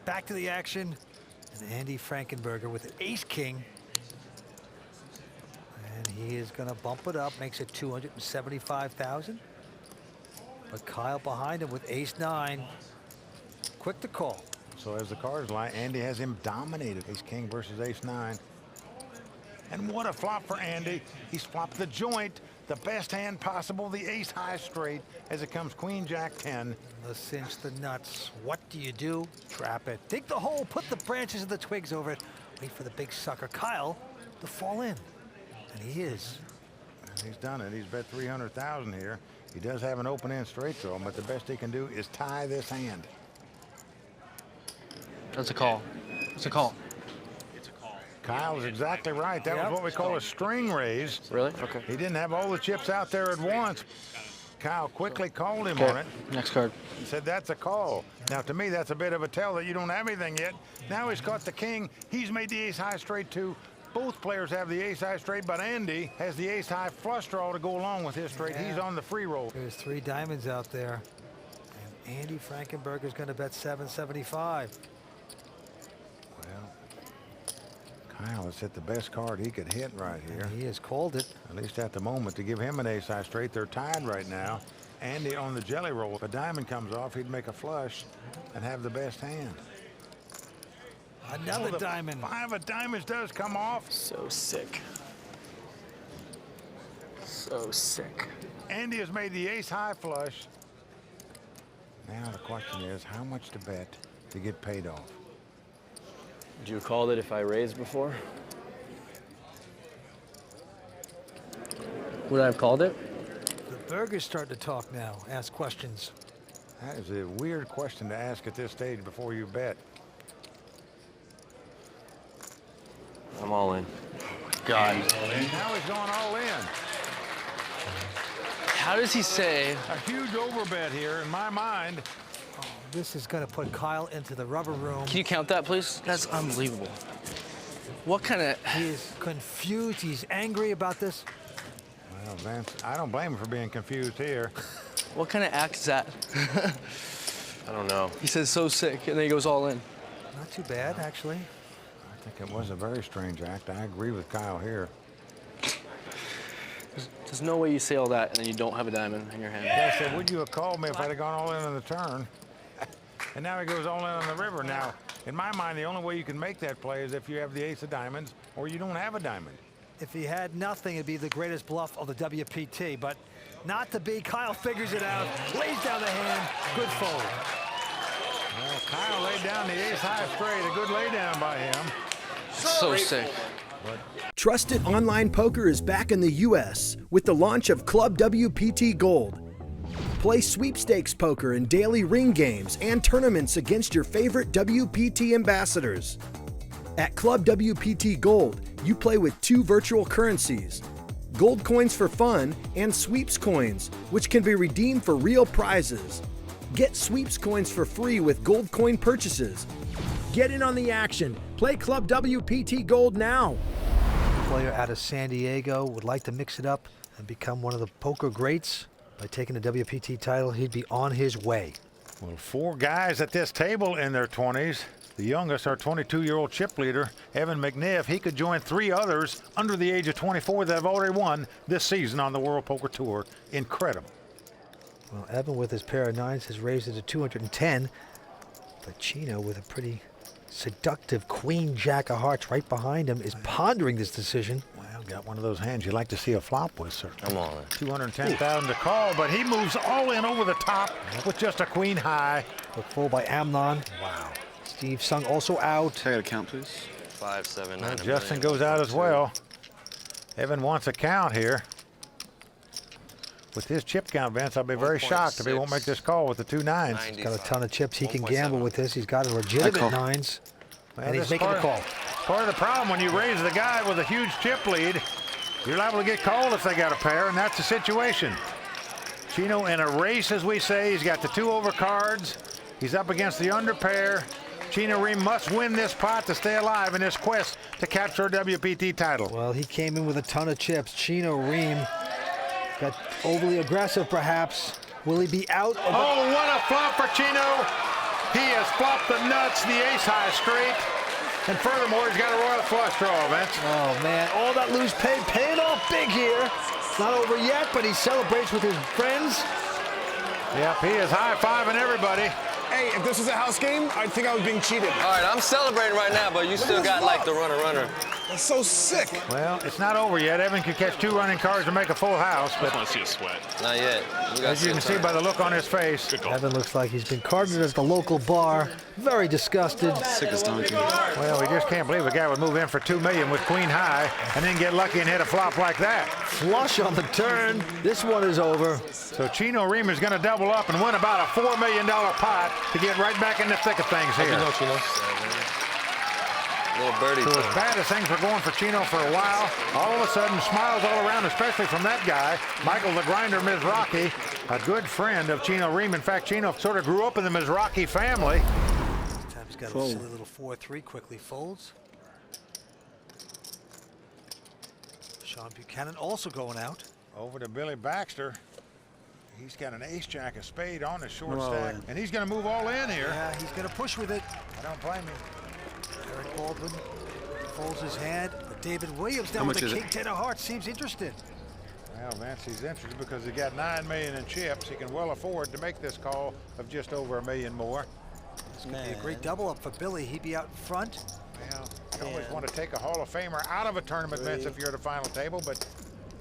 back to the action. And Andy Frankenberger with an ace-king. And he is going to bump it up, makes it 275,000. But Kyle behind him with ace-9. Quick to call. So as the cards lie, Andy has him dominated. Ace-king versus ace-9. And what a flop for Andy. He's flopped the joint, the best hand possible, the ace-high straight, as it comes queen-jack-10. Let's cinch the nuts. What do you do? Trap it. Dig the hole, put the branches and the twigs over it. Wait for the big sucker, Kyle, to fall in. And he is. And he's done it. He's bet 300,000 here. He does have an open-end straight throw, but the best he can do is tie this hand. That's a call. It's a call. Kyle's exactly right. That was what we call a string raise. Really? Okay. He didn't have all the chips out there at once. Kyle quickly called him on it. Next card. He said, that's a call. Now, to me, that's a bit of a tell that you don't have anything yet. Now he's got the king. He's made the ace-high straight, too. Both players have the ace-high straight, but Andy has the ace-high flush draw to go along with his straight. Yeah. He's on the free roll. There's 3 diamonds out there. And Andy Frankenberger is going to bet 775. Kyle has hit the best card he could hit right here. And he has called it. At least at the moment, to give him an ace-high straight. They're tied right now. Andy on the jelly roll. If a diamond comes off, he'd make a flush and have the best hand. Another diamond. 5 of diamonds does come off. So sick. So sick. Andy has made the ace-high flush. Now the question is, how much to bet to get paid off? Would you have called it if I raised before? Would I have called it? The burger's starting to talk now, ask questions. That is a weird question to ask at this stage before you bet. I'm all in. God. And now he's going all in. How does he say? A huge overbet here in my mind. This is going to put Kyle into the rubber room. Can you count that, please? That's unbelievable. What kind of... He is confused. He's angry about this. Well, Vince, I don't blame him for being confused here. What kind of act is that? I don't know. He says so sick, and then he goes all in. Not too bad, actually. I think it was a very strange act. I agree with Kyle here. There's no way you say all that and then you don't have a diamond in your hand. Yeah, I said, would you have called me if I'd have gone all in on the turn? And now he goes all in on the river. Now, in my mind, the only way you can make that play is if you have the ace of diamonds or you don't have a diamond. If he had nothing, it'd be the greatest bluff of the WPT, but not to be. Kyle figures it out, lays down the hand, good fold. Well, Kyle laid down the ace-high straight, a good laydown by him. So sick. Trusted online poker is back in the U.S. with the launch of Club WPT Gold. Play sweepstakes poker in daily ring games and tournaments against your favorite WPT ambassadors. At Club WPT Gold, you play with 2 virtual currencies, gold coins for fun and sweeps coins, which can be redeemed for real prizes. Get sweeps coins for free with gold coin purchases. Get in on the action. Play Club WPT Gold now. A player out of San Diego would like to mix it up and become one of the poker greats. By taking the WPT title, he'd be on his way. Well, 4 guys at this table in their 20s. The youngest, our 22-year-old chip leader, Evan McNiff. He could join 3 others under the age of 24 that have already won this season on the World Poker Tour. Incredible. Well, Evan with his pair of 9s has raised it to 210. But Chino with a pretty seductive queen jack of hearts right behind him is pondering this decision. Well, got one of those hands you like to see a flop with, sir. I'm all in. 210,000 to call, but he moves all in over the top with just a queen high. Put full by Amnon. Wow. Steve Sung also out. I got a count, please. 5, 7, 9. Well, Justin goes out as well. Evan wants a count here. With his chip count, Vince, I'll be very shocked if he won't make this call with the 2 9s. He's got a ton of chips. He can gamble with this. He's got a legitimate 9s. Well, And he's making the call. Part of the problem when you raise the guy with a huge chip lead, you're liable to get called if they got a pair, and that's the situation. Chino in a race, as we say. He's got the 2 overcards. He's up against the under pair. Chino Reem must win this pot to stay alive in his quest to capture a WPT title. Well, he came in with a ton of chips. Chino Reem got overly aggressive, perhaps. Will he be out? Oh, what a flop for Chino. He has flopped the nuts, the ace-high straight. And furthermore, he's got a royal flush draw, Vince. Oh, man, all that loose pay paying off big here. It's not over yet, but he celebrates with his friends. Yep, he is high-fiving everybody. Hey, if this was a house game, I'd think I was being cheated. All right, I'm celebrating right now, but you still got like the runner. That's so sick. Well, it's not over yet. Evan could catch 2 running cards and make a full house, but I want to see a sweat. Not yet. as you can see by the look on his face, Evan looks like he's been carded at the local bar. Very disgusted. Sick as donkey. well, we just can't believe a guy would move in for $2 million with queen high and then get lucky and hit a flop like that. Flush on the turn. This one is over. So Chino Riem is going to double up and win about a $4 million pot to get right back in the thick of things here. Chino. Little birdie. So as bad as things were going for Chino for a while, all of a sudden smiles all around, especially from that guy, Michael the Grinder Mizrachi, a good friend of Chino Riem. In fact, Chino sort of grew up in the Mizrachi family. This time he's got a silly little 4-3, quickly folds. Sean Buchanan also going out. Over to Billy Baxter. He's got an ace-jack of spade on his short stack, and he's going to move all in here. Yeah, he's going to push with it. I don't blame him. Eric Baldwin folds his hand, but David Williams down with the king 10 of hearts seems interested. Well, Vance, he's interested because he got $9 million in chips. He can well afford to make this call of just over $1 million more. This could be a great double up for Billy. He'd be out in front. Well, you always want to take a Hall of Famer out of a tournament, Vince, if you're at the final table, but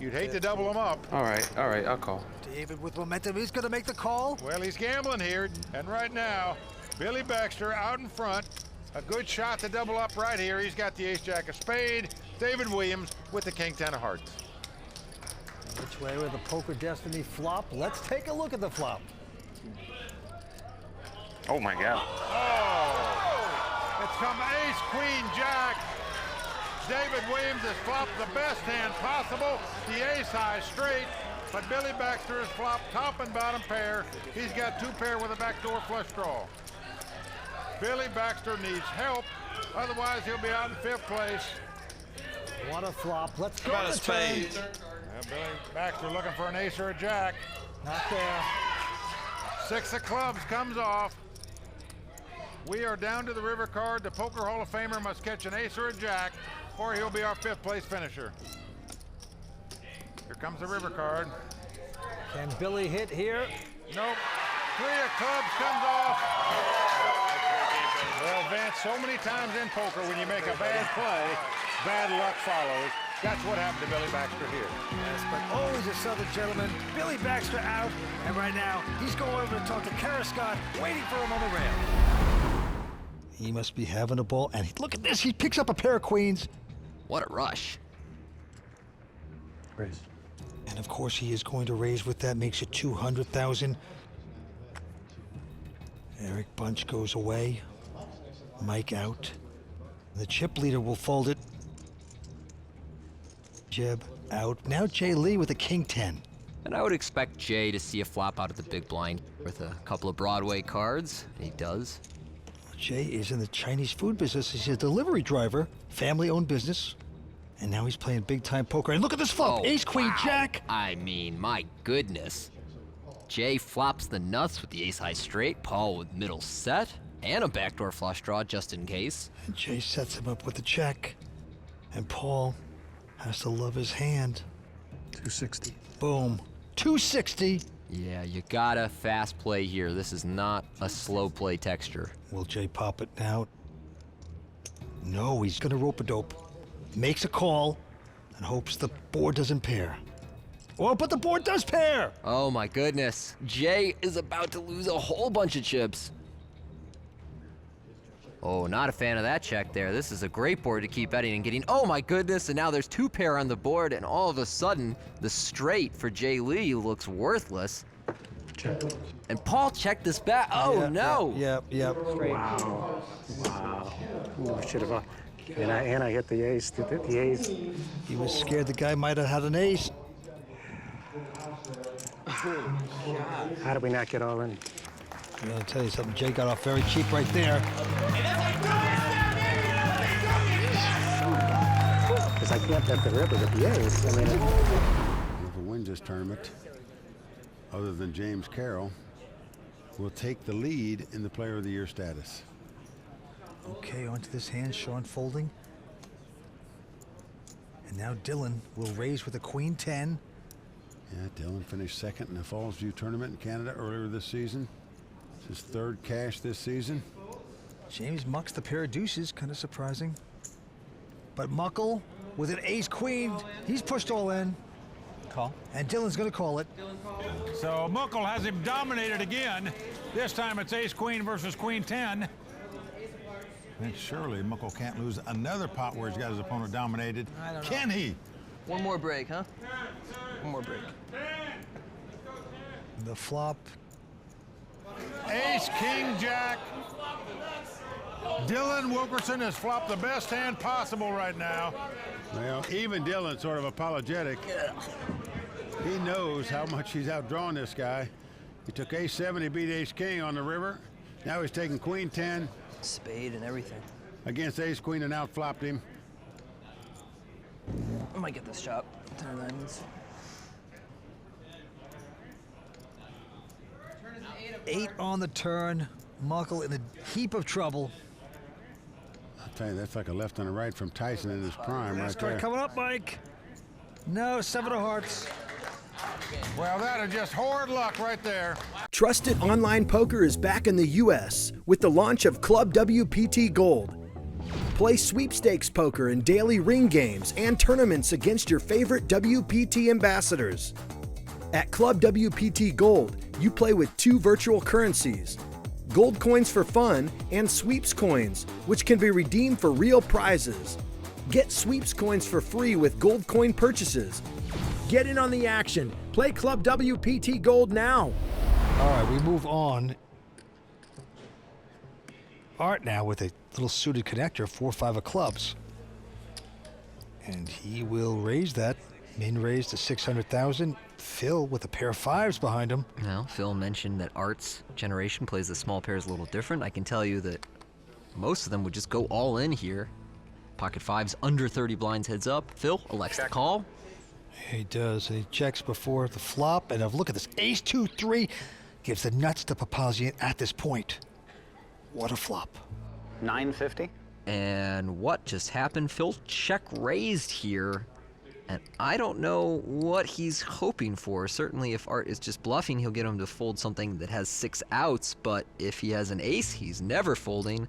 you'd hate to double them up. All right, I'll call. David with momentum, he's going to make the call. Well, he's gambling here, and right now, Billy Baxter out in front. A good shot to double up right here. He's got the ace-jack of spade. David Williams with the king 10 of hearts. Which way with the poker destiny flop? Let's take a look at the flop. Oh my God. Oh! It's come ace, queen, jack. David Williams has flopped the best hand possible, the ace-high straight, but Billy Baxter has flopped top and bottom pair. He's got 2 pair with a backdoor flush draw. Billy Baxter needs help, otherwise he'll be out in 5th place. What a flop. Let's go About to a the turn. spade. Billy Baxter looking for an ace or a jack. Not there. 6 of clubs comes off. We are down to the river card. The Poker Hall of Famer must catch an ace or a jack, or he'll be our 5th place finisher. Here comes the river card. Can Billy hit here? Nope. 3 of clubs comes off. Well, Vance, so many times in poker, when you make a bad play, bad luck follows. That's what happened to Billy Baxter here. Yes, but always a Southern gentleman. Billy Baxter out, and right now, he's going over to talk to Kara Scott, waiting for him on the rail. He must be having a ball, and look at this, he picks up a pair of queens. What a rush. Raise. And of course, he is going to raise with that, makes it 200,000. Eric Bunch goes away. Mike out. The chip leader will fold it. Jeb out. Now Jay Lee with a king 10. And I would expect Jay to see a flop out of the big blind with a couple of Broadway cards. He does. Jay is in the Chinese food business. He's a delivery driver, family-owned business. And now he's playing big-time poker. And look at this flop, Oh, ace, queen, wow. jack. I mean, my goodness. Jay flops the nuts with the ace-high straight, Paul with middle set, and a backdoor flush draw just in case. And Jay sets him up with the check. And Paul has to love his hand. 260. Boom. 260. Yeah, you gotta fast play here. This is not a slow play texture. Will Jay pop it now? No, he's gonna rope-a-dope. Makes a call and hopes the board doesn't pair. Oh, but the board does pair! Oh my goodness. Jay is about to lose a whole bunch of chips. Oh, not a fan of that check there. This is a great board to keep betting and getting. Oh my goodness, and now there's 2 pair on the board, and all of a sudden, the straight for Jay Lee looks worthless. Check. And Paul checked this back. Oh Yeah, no! Yep. Wow. Ooh, should have. And I hit the ace. The ace. He was scared the guy might have had an ace. How did we not get all in? I'm gonna tell you something, Jay got off very cheap right there. Because I can't bet the river with the ace. I mean, Whoever wins this tournament, other than James Carroll, will take the lead in the Player of the Year status. Okay, onto this hand, Sean folding. And now Dylan will raise with a queen 10. Yeah, Dylan finished second in the Fallsview tournament in Canada earlier this season. It's his third cash this season. James mucks the pair of deuces, kind of surprising. But Muckle with an ace queen, he's pushed all in. Call. And Dylan's gonna call it. So Muckle has him dominated again. This time it's ace queen versus queen 10. I think surely Muckle can't lose another pot where he's got his opponent dominated. I don't know. Can he? One more break, huh? One more break. The flop. Ace, king, jack. Dylan Wilkerson has flopped the best hand possible right now. Well, even Dylan's sort of apologetic. He knows how much he's outdrawn this guy. He took ace-7, he beat ace-king on the river. Now he's taking queen 10. Spade and everything. Against ace-queen and outflopped him. I might get this chop. 10 of diamonds. 8 on the turn. Muckle in a heap of trouble. I'll tell you, that's like a left and a right from Tyson in his prime right Last card there. coming up, Mike. No, 7 of hearts. Well, that is just horrid luck right there. Trusted online poker is back in the U.S. with the launch of Club WPT Gold. Play sweepstakes poker in daily ring games and tournaments against your favorite WPT ambassadors. At Club WPT Gold, you play with 2 virtual currencies, gold coins for fun and sweeps coins, which can be redeemed for real prizes. Get sweeps coins for free with gold coin purchases. Get in on the action. Play Club WPT Gold now. All right, we move on. Art now with a little suited connector, 4-5 of clubs. And he will raise that. Min raised to 600,000. Phil with a pair of 5s behind him. Well, Phil mentioned that Art's generation plays the small pairs a little different. I can tell you that most of them would just go all in here. Pocket 5s under 30 blinds heads up. Phil elects to call. He does. He checks before the flop. And look at this. Ace 2-3 gives the nuts to Papazian at this point. What a flop. 950. And what just happened? Phil check raised here. And I don't know what he's hoping for. Certainly if Art is just bluffing, he'll get him to fold something that has 6 outs. But if he has an ace, he's never folding.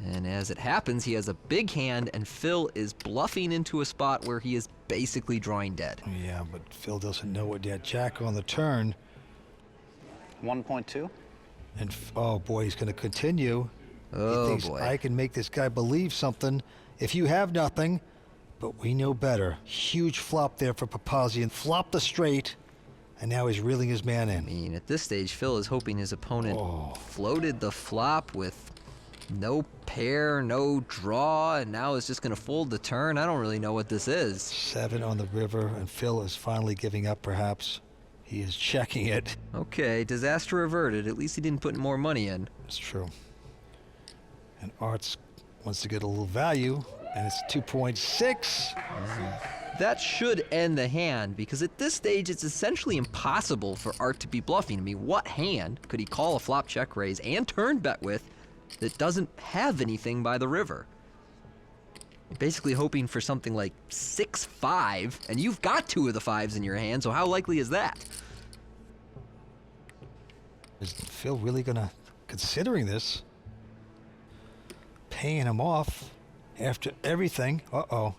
And as it happens, he has a big hand, and Phil is bluffing into a spot where he is basically drawing dead. Yeah, but Phil doesn't know it yet. Jack on the turn. 1.2. And, oh boy, he's going to continue. Oh, he thinks, boy. I can make this guy believe something if you have nothing. But we know better. Huge flop there for Papazian. Flopped the straight, and now he's reeling his man in. I mean, at this stage, Phil is hoping his opponent floated the flop with no pair, no draw, and now is just going to fold the turn. I don't really know what this is. 7 on the river, and Phil is finally giving up, perhaps. He is checking it. Okay, disaster averted. At least he didn't put more money in. It's true. And Arts wants to get a little value, and it's 2.6. That should end the hand, because at this stage, it's essentially impossible for Art to be bluffing. I mean, what hand could he call a flop check raise and turn bet with that doesn't have anything by the river? Basically hoping for something like 6-5, and you've got 2 of the 5s in your hand, so how likely is that? Is Phil really gonna, considering this, paying him off after everything? Uh-oh.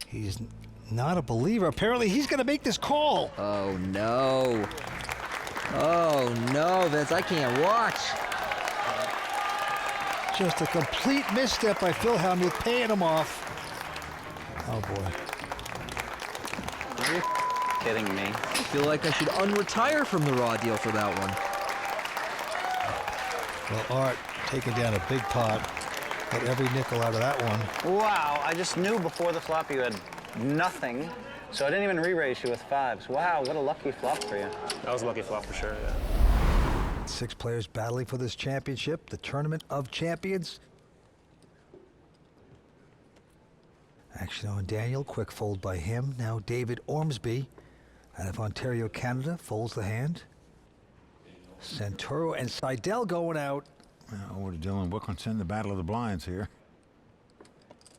He's not a believer. Apparently he's gonna make this call. Oh no. Oh no, Vince, I can't watch. Just a complete misstep by Phil Hellmuth, paying him off. Oh boy. Are you kidding me? I feel like I should unretire from the raw deal for that one. Well, Art taking down a big pot. Got every nickel out of that one. Wow, I just knew before the flop you had nothing, so I didn't even re-raise you with 5s. Wow, what a lucky flop for you. That was a lucky flop for sure, yeah. 6 players battling for this championship, the Tournament of Champions. Action on Daniel, quick fold by him. Now David Ormsby out of Ontario, Canada, folds the hand. Santoro and Seidel going out. Over to Dylan Wilkinson, the battle of the blinds here.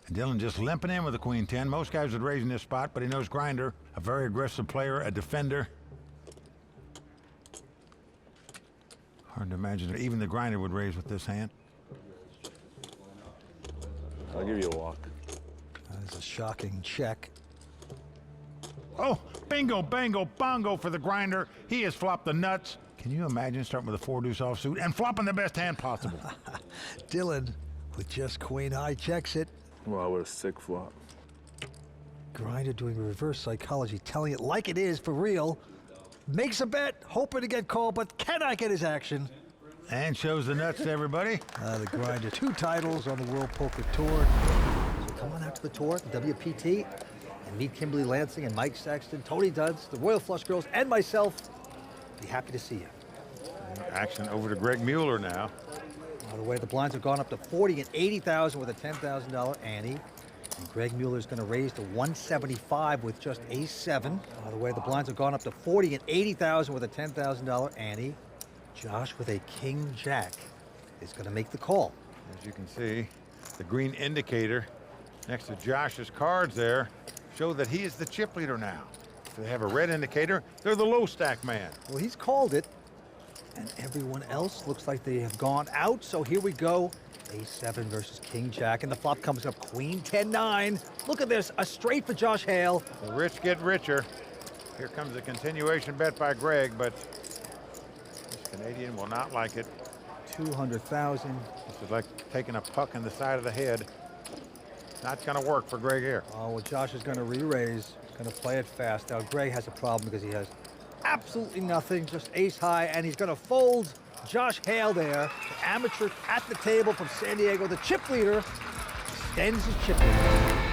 And Dylan just limping in with the queen 10. Most guys would raise in this spot, but he knows Grinder, a very aggressive player, a defender. Hard to imagine that even the Grinder would raise with this hand. I'll give you a walk. That is a shocking check. Oh, bingo, bango, bongo for the Grinder. He has flopped the nuts. Can you imagine starting with a 4-deuce offsuit and flopping the best hand possible? Dylan, with just queen high, checks it. Wow, what a sick flop. Grinder doing reverse psychology, telling it like it is for real. Makes a bet, hoping to get called, but cannot get his action. And shows the nuts to everybody. The Grinder, 2 titles on the World Poker Tour. So come on out to the tour, the WPT, and meet Kimberly Lansing and Mike Sexton, Tony Duds, the Royal Flush Girls, and myself. Be happy to see you. Action over to Greg Mueller now. By the way, the blinds have gone up to 40 and 80,000 with a $10,000 ante. And Greg Mueller is going to raise to 175 with just ace-7. By the way, the blinds have gone up to 40 and 80,000 with a $10,000 ante. Josh with a king-jack is going to make the call. As you can see, the green indicator next to Josh's cards there show that he is the chip leader now. If they have a red indicator, they're the low stack man. Well, he's called it, and everyone else looks like they have gone out. So here we go. Ace-7 versus king-jack, and the flop comes up queen 10-9. Look at this, a straight for Josh Hale. The rich get richer. Here comes a continuation bet by Greg, but this Canadian will not like it. 200,000. This is like taking a puck in the side of the head. Not going to work for Greg here. Oh, well, Josh is going to re-raise. Going to play it fast. Now, Greg has a problem because he has absolutely nothing, just ace high, and he's going to fold Josh Hale there. The amateur at the table from San Diego, the chip leader, extends his chip lead.